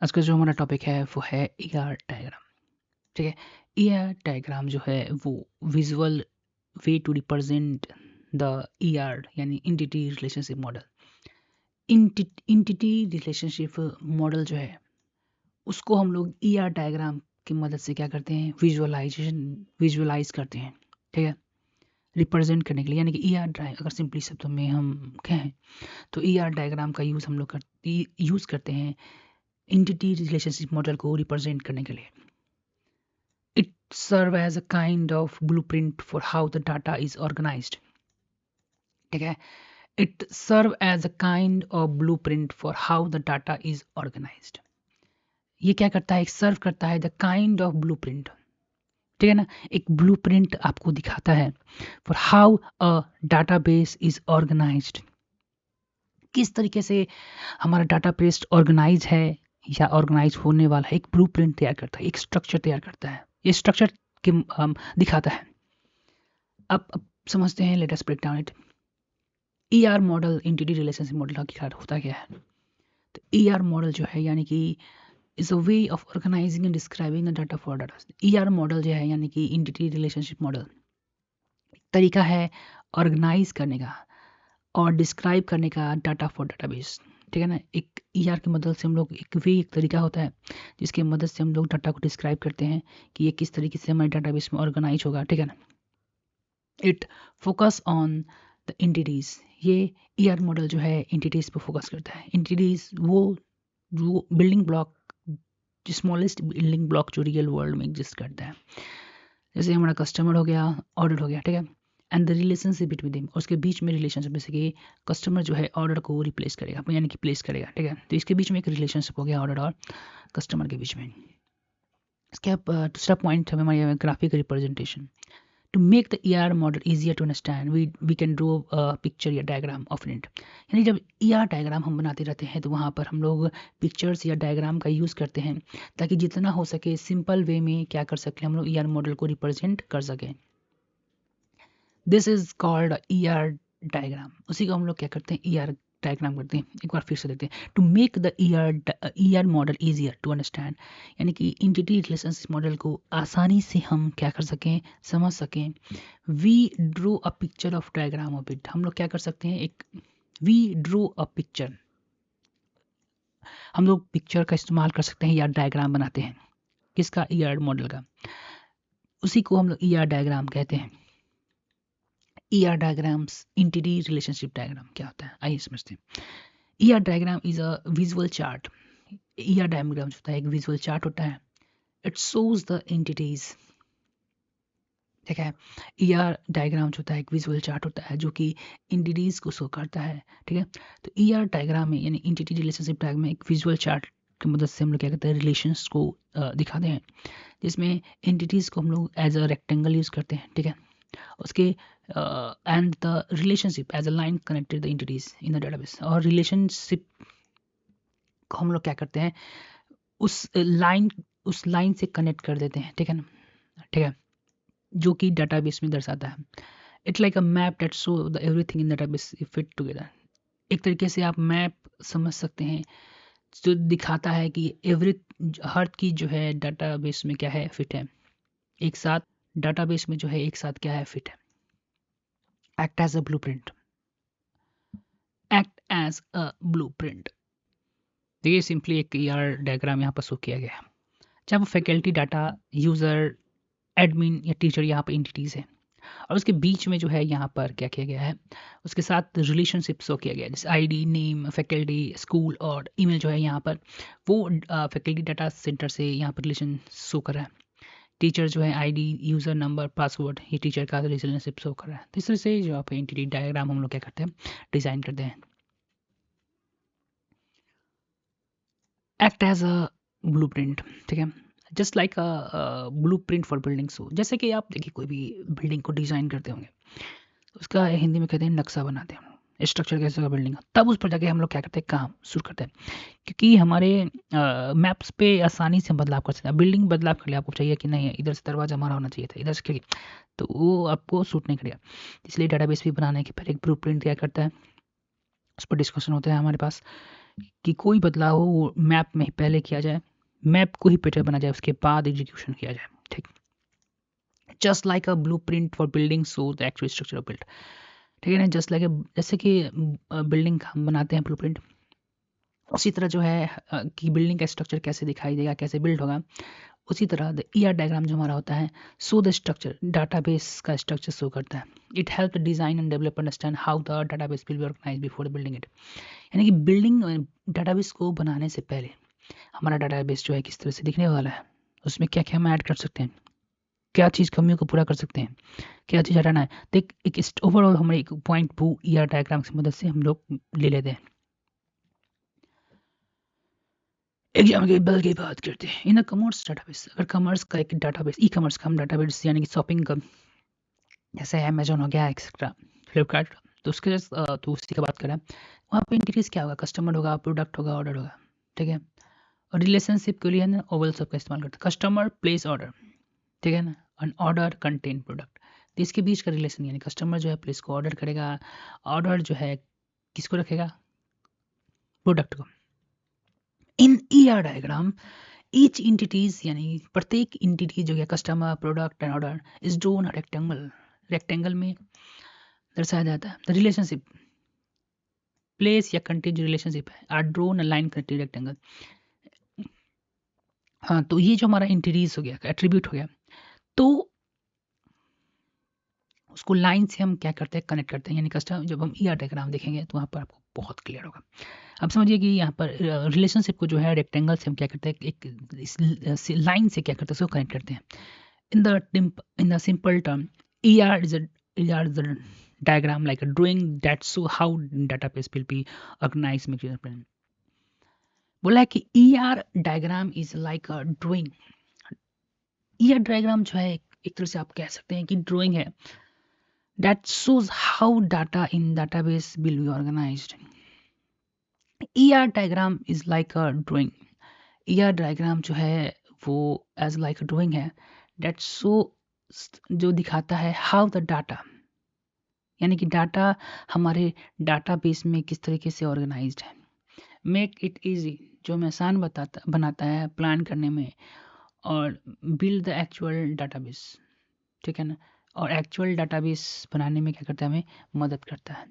आज का जो हमारा टॉपिक है वो है ईआर डायग्राम। ठीक है। ईआर डायग्राम जो है वो visual way to represent the ER यानी entity relationship model. Entity relationship model जो है उसको हम लोग ईआर डायग्राम की मदद से क्या करते हैं, विजुअलाइज करते हैं। ठीक है, रिप्रेजेंट करने के लिए, यानी कि ईआर अगर सिंपली शब्दों में हम कहें तो ईआर डायग्राम का यूज़ हम लोग यूज़ करते हैं इंटिटी रिलेशनशिप मॉडल को रिप्रेजेंट करने के लिए। It serve as a kind of blueprint for how the data is organized. ठीक है, it serve as a kind of blueprint for how the data is organized. ये क्या करता है, सर्व करता है द काइंड ऑफ ब्लूप्रिंट। ठीक है ना, एक ब्लूप्रिंट आपको दिखाता है for how a database is organised. किस तरीके से हमारा डाटाबेस ऑर्गेनाइज है या ऑर्गेनाइज होने वाला है, एक ब्लूप्रिंट तैयार करता है, एक स्ट्रक्चर तैयार करता है। ये स्ट्रक्चर दिखाता है। अब समझते हैं, let us break down it. ER model, entity relationship model का होता क्या है? तो ईआर मॉडल जो है यानी कि is a way of organising and describing the data for data. ER model जो है यानी कि इंटिटी रिलेशनशिप मॉडल तरीका है ऑर्गेनाइज करने का और डिस्क्राइब करने का डाटा फॉर डाटाबेस। ठीक है ना, एक ईआर की मदद से हम लोग एक तरीका होता है जिसकी मदद से हम लोग डाटा को डिस्क्राइब करते हैं कि ये किस तरीके से हमारे डाटाबेस में ऑर्गेनाइज होगा। ठीक है ना, it focus on the entities. ये ईआर मॉडल जो है एंटिटीज पे फोकस करता है। एंटिटीज वो building block, smallest building block जो रियल वर्ल्ड में एग्जिस्ट करता है। जैसे हमारा कस्टमर हो गया, ऑर्डर हो गया, ठीक है, and the relationship between them, उसके बीच में रिलेशनशिप, जैसे कि कस्टमर जो है ऑर्डर को रिप्लेस करेगा यानी कि प्लेस करेगा। ठीक है, तो इसके बीच में एक रिलेशनशिप हो गया ऑर्डर और कस्टमर के बीच में। इसके दूसरा पॉइंट है हमारे graphic representation. To make the ER model easier to understand, we can draw a picture या डायग्राम ऑफ इट। यानी जब ER डायग्राम हम बनाते रहते हैं तो वहाँ पर हम लोग पिक्चर्स या डायग्राम का यूज़ करते हैं ताकि जितना हो सके सिंपल वे में क्या कर सकें, हम लोग ER मॉडल को रिप्रेजेंट कर सकें। This is called ER diagram. उसी को हम लोग क्या करते हैं, ER डायग्राम करते हैं। एक बार फिर से देखते हैं। To make the ER model easier to understand, यानी कि इंटिटी रिलेशनशिप मॉडल को आसानी से हम क्या कर सकें, समझ सकें। We draw a picture of diagram of it. हम लोग क्या कर सकते हैं, एक वी ड्रो अ पिक्चर, हम लोग पिक्चर का इस्तेमाल कर सकते हैं या डायग्राम बनाते हैं। किसका, ER मॉडल का। उसी को हम लोग ER डायग्राम कहते हैं। ER diagrams, entity relationship diagram क्या होता है, आइए समझते हैं। ER diagram is a visual chart. ER diagram जो होता है एक विजुअल चार्ट होता है। It shows the entities. ठीक है, ER डायग्राम जो होता है एक विजुअल चार्ट होता है जो कि एंटिटीज को शो करता है। ठीक है, तो ER डायग्राम में यानी इंटिटी रिलेशनशिप डायग्राम में एक विजुअल चार्ट की मदद से हम लोग क्या करते हैं, रिलेशंस को दिखाते हैं, जिसमें एंटिटीज को हम लोग एज अ रेक्टेंगल यूज करते हैं। ठीक है, उसके and the relationship as a line connected the entities in the database. और रिलेशनशिप को हम लोग क्या करते हैं, उस लाइन से कनेक्ट कर देते हैं। ठीक है ना, ठीक है, जो कि डाटाबेस में दर्शाता है। It's like a map that show the everything in database fit together. एक तरीके से आप मैप समझ सकते हैं जो दिखाता है कि हर चीज जो है डाटाबेस में क्या है, फिट है एक साथ। डाटाबेस में जो है एक साथ क्या है, फिट है। Act as a blueprint, act as a blueprint. देखिए सिंपली एक ER डायग्राम यहाँ पर शो किया गया है जहाँ फैकल्टी, डाटा, यूज़र, एडमिन या टीचर यहाँ पर एंटिटीज़ है, और उसके बीच में जो है यहाँ पर क्या किया गया है, उसके साथ रिलेशनशिप शो किया गया है, जैसे ID, नेम, फैकल्टी, स्कूल और ईमेल जो है यहाँ पर वो फैकल्टी डाटा सेंटर से यहाँ पर रिलेशन शो कर रहा है। टीचर जो है ID, यूज़र नंबर, पासवर्ड, ये टीचर का रिलेशनशिप शो कर रहा है। तो इस तरह से जो आप एंटिटी डायग्राम हम लोग क्या करते हैं, डिज़ाइन करते हैं। Act as a blueprint. ठीक है, just like a blueprint for building. So जैसे कि आप देखिए कोई भी बिल्डिंग को डिज़ाइन करते होंगे, उसका हिंदी में कहते हैं नक्शा बनाते हैं, स्ट्रक्चर कैसे होगा बिल्डिंग का, तब उस पर जाके हम लोग क्या करते हैं, काम शुरू करते हैं। क्योंकि हमारे मैप्स पे आसानी से बदलाव कर सकते हैं। बिल्डिंग बदलाव कर लिया, आपको चाहिए कि नहीं इधर से दरवाजा हमारा होना चाहिए था, इधर से खिड़की, तो वो आपको सूट नहीं करेगा। इसलिए डाटाबेस भी बनाने के पहले एक ब्लूप्रिंट तैयार करता है, उस पर डिस्कशन होता है हमारे पास कि कोई बदलाव हो वो मैप में ही पहले किया जाए, मैप को ही बेटर बना जाए, उसके बाद एग्जीक्यूशन किया जाए। ठीक, just like a blue print for building so the actual structure of build. ठीक है ना, जस्ट लाइक जैसे कि बिल्डिंग हम बनाते हैं ब्लूप्रिंट, उसी तरह जो है कि बिल्डिंग का स्ट्रक्चर कैसे दिखाई देगा, कैसे बिल्ड होगा, उसी तरह द ईआर डायग्राम जो हमारा होता है सो द स्ट्रक्चर, डाटाबेस का स्ट्रक्चर शो करता है। It help design and develop understand how the database will be organise before building it. यानी कि बिल्डिंग डाटाबेस को बनाने से पहले हमारा डाटाबेस जो है किस तरह से दिखने वाला है, उसमें क्या क्या हम ऐड कर सकते हैं, क्या चीज़ कमियों को पूरा कर सकते हैं, क्या चीज़ हटाना है। तो एक ओवरऑल हमारे एक पॉइंट टू ईआर डायग्राम की मदद से हम लोग ले लेते हैं। एग्जाम्पल की बात करते हैं इन कॉमर्स डाटाबेस। अगर कॉमर्स का एक डाटाबेस, ई कॉमर्स का हम डाटाबेस यानी कि शॉपिंग का, जैसे अमेजोन हो गया, एक्सेट्रा, फ्लिपकार्ट, तो उसके तो उसी का बात करें, वहाँ पे इंटीरियर्स क्या होगा, कस्टमर होगा, प्रोडक्ट होगा, ऑर्डर होगा। ठीक है, और रिलेशनशिप के लिए है ना ओवल सब का इस्तेमाल करते हैं। कस्टमर प्लेस ऑर्डर, ठीक है ना, एन ऑर्डर कंटेन प्रोडक्ट, तो इसके बीच का रिलेशन यानी कस्टमर जो है प्लेस को ऑर्डर करेगा, ऑर्डर जो है किसको रखेगा, प्रोडक्ट को। In ER diagram each entities यानी प्रत्येक इंटिटी जो है customer, product and order is drawn rectangle, rectangle में दर्शाया जाता है। द रिलेशनशिप प्लेस या कंटेन जो रिलेशनशिप है are drawn line connected rectangle. हाँ, तो ये जो हमारा इंटिटीज हो गया, एट्रीब्यूट हो गया, तो उसको लाइन से हम क्या करते हैं, कनेक्ट करते हैं। यानी कस्टमर जब हम ईआर डायग्राम देखेंगे तो वहाँ पर आपको बहुत क्लियर होगा। अब समझिए कि यहाँ पर रिलेशनशिप को जो है रेक्टेंगल से हम क्या करते हैं, एक लाइन से क्या करते हैं, उसको कनेक्ट करते हैं। In the simple term ER is the diagram like a drawing that show how database will be organized। बोला है कि ER diagram is like a drawing. ER diagram जो है एक तरह से आप कह सकते हैं कि ड्राइंग है, that shows how data in database will be organized। ER diagram is like a drawing. ER diagram जो है वो एज लाइक अ ड्राइंग है, that show जो दिखाता है how the data, यानी कि डाटा हमारे डाटाबेस में किस तरीके से ऑर्गेनाइज्ड है। मेक इट इजी, जो हमें आसान बनाता है प्लान करने में, और बिल्ड द एक्चुअल डाटाबेस। ठीक है ना, और एक्चुअल डाटाबेस बनाने में क्या करता है, हमें मदद करता है।